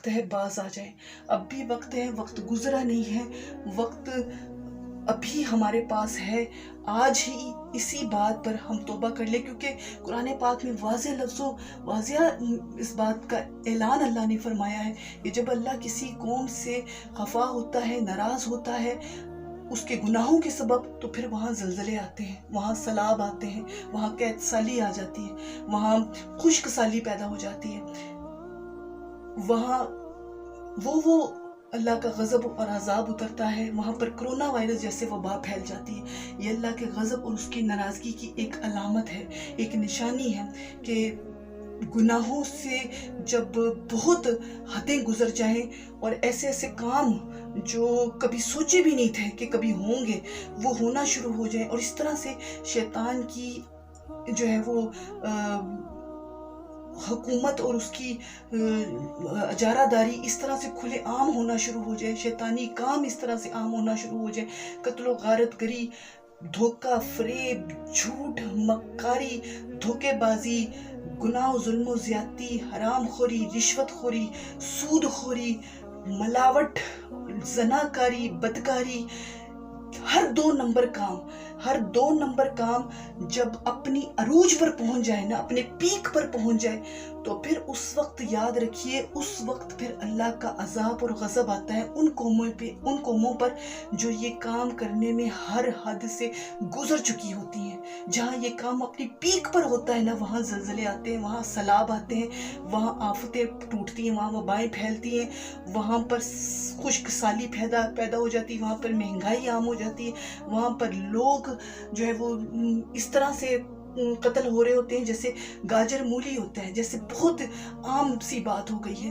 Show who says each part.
Speaker 1: وقت ہے باز آ جائیں، اب بھی وقت ہے، وقت گزرا نہیں ہے، وقت ابھی ہمارے پاس ہے، آج ہی اسی بات پر ہم توبہ کر لیں، کیونکہ قرآن پاک میں واضح لفظوں واضح اس بات کا اعلان اللہ نے فرمایا ہے کہ جب اللہ کسی قوم سے خفا ہوتا ہے، ناراض ہوتا ہے اس کے گناہوں کے سبب، تو پھر وہاں زلزلے آتے ہیں، وہاں سیلاب آتے ہیں، وہاں قحط سالی آ جاتی ہے، وہاں خشک سالی پیدا ہو جاتی ہے، وہاں وہ اللہ کا غضب اور عذاب اترتا ہے، وہاں پر کرونا وائرس جیسے وبا پھیل جاتی ہے۔ یہ اللہ کے غضب اور اس کی ناراضگی کی ایک علامت ہے، ایک نشانی ہے کہ گناہوں سے جب بہت حدیں گزر جائیں اور ایسے ایسے کام جو کبھی سوچے بھی نہیں تھے کہ کبھی ہوں گے وہ ہونا شروع ہو جائیں، اور اس طرح سے شیطان کی جو ہے وہ حکومت اور اس کی اجارہ داری اس طرح سے کھلے عام ہونا شروع ہو جائے، شیطانی کام اس طرح سے عام ہونا شروع ہو جائے، قتل و غارت گری، دھوکہ، فریب، جھوٹ، مکاری، دھوکے بازی، گناہ و ظلم و زیادتی، حرام خوری، رشوت خوری، سود خوری، ملاوٹ، زناکاری، بدکاری، ہر دو نمبر کام جب اپنی عروج پر پہنچ جائے نا، اپنے پیک پر پہنچ جائے، تو پھر اس وقت یاد رکھیے، اس وقت پھر اللہ کا عذاب اور غضب آتا ہے ان قوموں پر جو یہ کام کرنے میں ہر حد سے گزر چکی ہوتی ہیں۔ جہاں یہ کام اپنی پیک پر ہوتا ہے نا، وہاں زلزلے آتے ہیں، وہاں سیلاب آتے ہیں، وہاں آفتیں ٹوٹتی ہیں، وہاں وبائیں پھیلتی ہیں، وہاں پر خشک سالی پیدا ہو جاتی ہے، وہاں پر مہنگائی عام ہو جاتی ہے، وہاں پر لوگ جو ہے وہ اس طرح سے قتل ہو رہے ہوتے ہیں جیسے گاجر مولی ہوتا ہے، جیسے بہت عام سی بات ہو گئی ہے۔